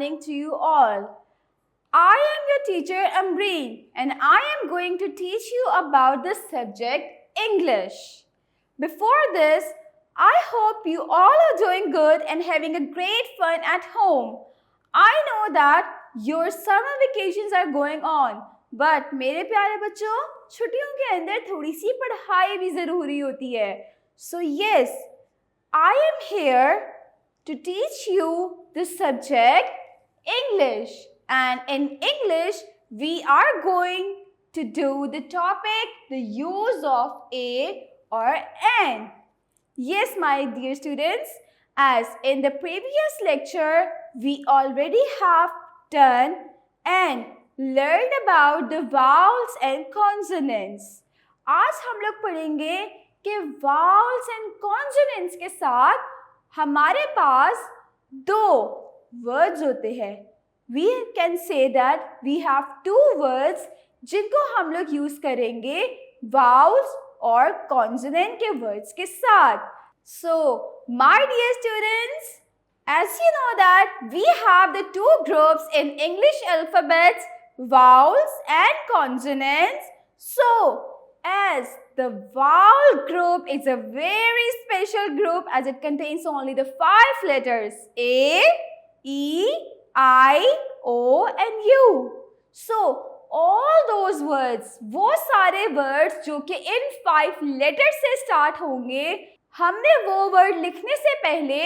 morning to you all. I am your teacher Ambreen and I am going to teach you about the subject English. Before this, I hope you all are doing good and having a great fun at home. I know that your summer vacations are going on, but मेरे प्यारे बच्चों, छुट्टियों के अंदर थोड़ी सी पढ़ाई भी ज़रूरी होती है. So yes, I am here to teach you the subject English. And in English, we are going to do the topic, the use of a or an. Yes, my dear students, as in the previous lecture, we already have done and learned about the vowels and consonants. आज हम लोग पढ़ेंगे कि vowels and consonants के साथ हमारे पास दो words होते हैं. We can say that we have two words जिनको हम लोग use करेंगे vowels और consonant के words के साथ. So, my dear students, as you know that we have the two groups in English alphabets, vowels and consonants. So, as the vowel group is a very special group as it contains only the 5 letters A, E, I, O and U. So, all those words, वो सारे words जो कि इन 5 letters से start होंगे, हमने वो word लिखने से पहले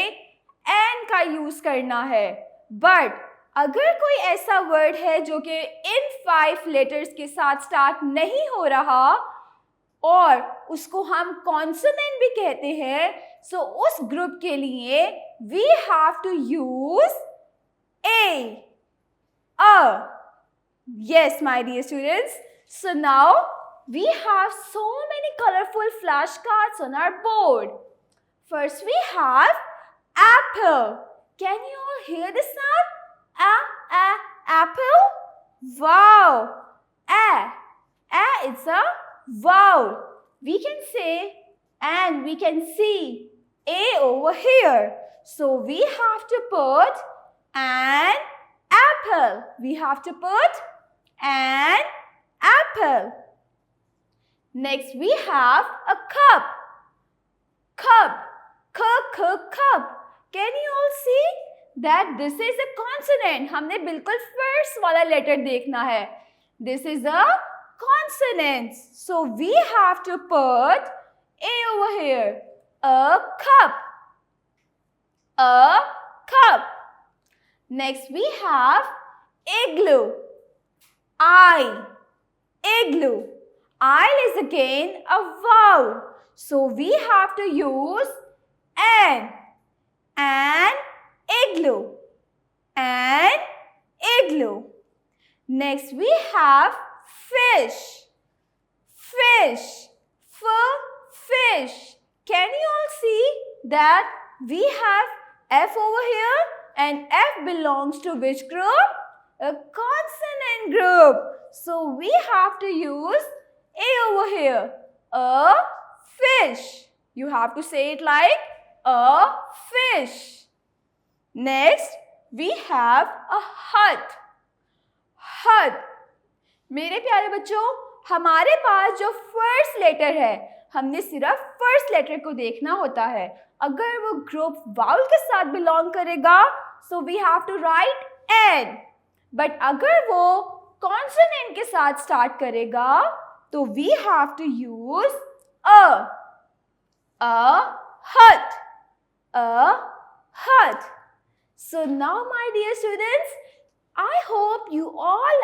and का use करना है. But अगर कोई ऐसा word है जो कि इन 5 letters के साथ start नहीं हो रहा और उसको हम consonant भी कहते हैं, so उस group के लिए we have to use A. Yes, my dear students. So now we have so many colorful flashcards on our board. First we have apple. Can you all hear the sound? Apple? Wow. It's a vowel. We can say and we can see A over here. So we have to put an apple. We have to put an apple. Next we have a cup. Cup. Cup. Can you all see that this is a consonant? हमने बिल्कुल first वाला letter देखना है. This is a consonant. So we have to put A over here. A cup. A cup. Next we have igloo. Igloo. I is again a vowel. So we have to use an igloo. An igloo. Next we have fish. Fish. Fish. Can you all see that we have F over here and F belongs to which group? A consonant group. So we have to use A over here. A fish. You have to say it like a fish. Next, we have a hut. मेरे प्यारे बच्चों, हमारे पास जो first letter है, हमने सिर्फ first letter को देखना होता है. अगर वो ग्रुप वाउल के साथ बिलोंग करेगा, so we have to write N. But अगर वो कॉन्सोनेंट के साथ स्टार्ट करेगा, तो we have to use a hut. A hut. So now, my dear students, I hope you all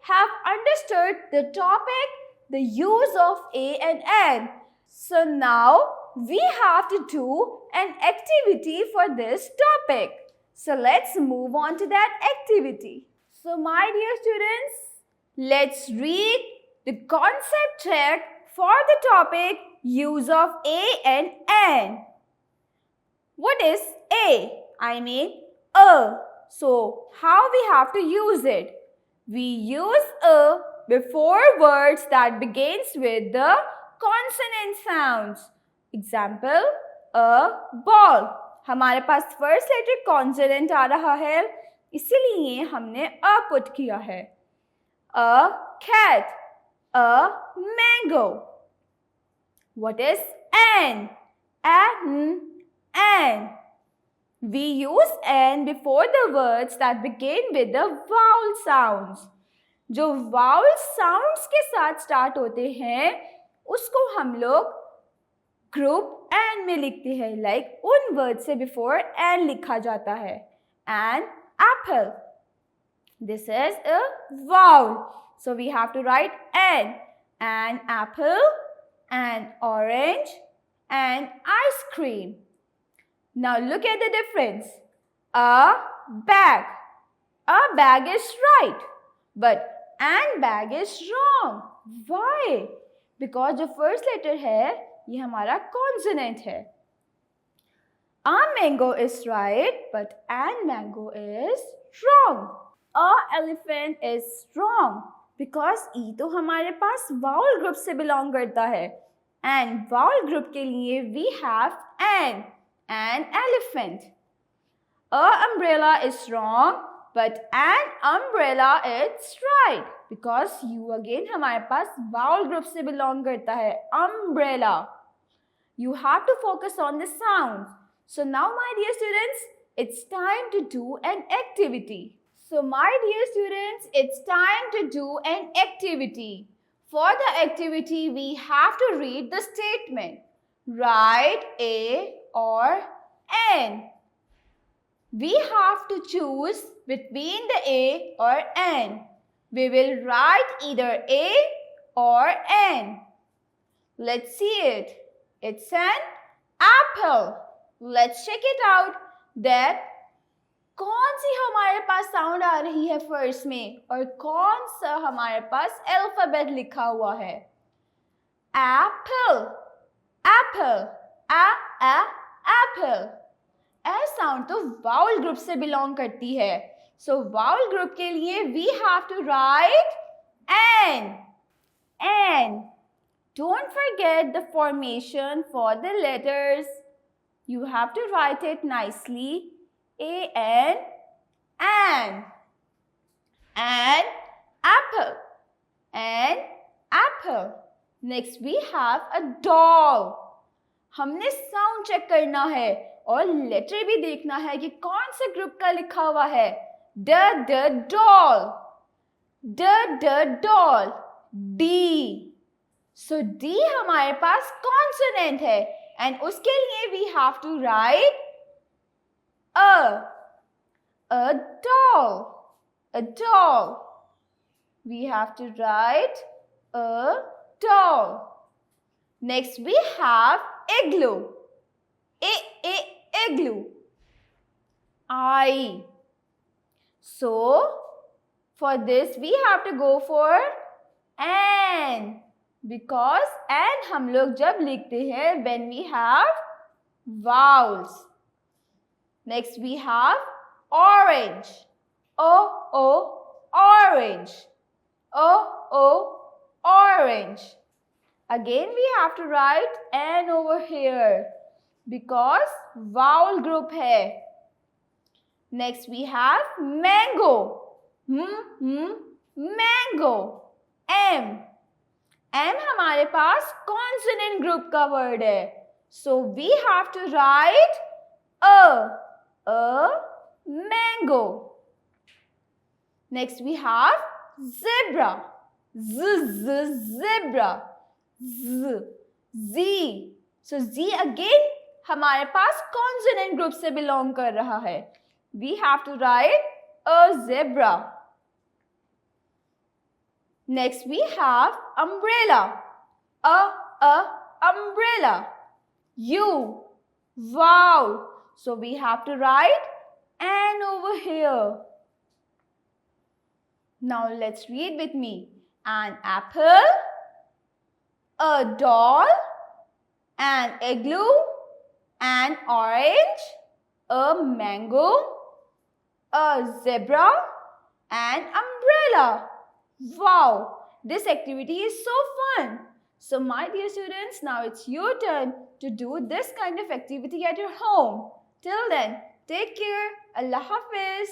have understood the topic, the use of A and N. So now we have to do an activity for this topic. So let's move on to that activity. So my dear students, let's read the concept check for the topic use of A and N. What is A? I mean A. So how we have to use it? We use A before words that begins with the consonant sounds. Example, a ball. हमारे पास first letter consonant आ रहा है, इसीलिए हमने a put किया है. A cat, a mango. What is an? An. We use an before the words that begin with the vowel sounds. जो vowel sounds के साथ start होते हैं उसको हम लोग ग्रुप एन में लिखते हैं. लाइक उन वर्ड से बिफोर एन लिखा जाता है. An apple. This is a vowel. So we have to write an. An apple, an orange, an ice cream. Now look at the difference. A bag. A bag is right, but an bag is wrong. Why? Because जो first letter है ये हमारा consonant है. A mango is right, but an mango is wrong. A elephant is wrong because E तो हमारे पास vowel group से belong करता है. And vowel group के लिए we have an elephant. A umbrella is wrong, but an umbrella is right because U again हमारे पास vowel group से belong करता है. Umbrella. You have to focus on the sounds. So now, my dear students, it's time to do an activity. So my dear students, it's time to do an activity. For the activity, we have to read the statement. Write A or N. We have to choose between the A or N. We will write either A or N. Let's see it. It's an apple. Let's check it out that कौन सी हमारे पास sound आ रही है first में और कौन सा हमारे पास alphabet लिखा हुआ है. Apple. Apple. Apple. A sound तो वाउल ग्रुप से बिलोंग करती है. सो वाउल ग्रुप के लिए we have to write an. An. Don't forget the formation for the letters. You have to write it nicely. A-N, an. An apple. An apple. Next we have a doll. हमने sound check करना है और letter भी देखना है कि कौन से ग्रुप का लिखा हुआ है. The doll. The doll. D. So D हमारे पास consonant है and उसके लिए we have to write a doll. A doll. We have to write a doll. Next we have igloo. Igloo. I. So for this we have to go for an. Because and हम लोग जब लिखते हैं when we have vowels. Next we have orange. Orange. Orange. Again we have to write an over here because vowel group है. Next we have mango. Mango. M. M हमारे पास consonant group का word है. So we have to write a mango. Next we have zebra. Zebra. Z. So Z again हमारे पास consonant group से belong कर रहा है. We have to write a zebra. Next we have umbrella. Umbrella. U. Wow. So we have to write an over here. Now let's read with me. An apple, a doll, an igloo, an orange, a mango, a zebra, an umbrella. Wow, this activity is so fun. So my dear students, now it's your turn to do this kind of activity at your home. Till then, take care. Allah Hafiz.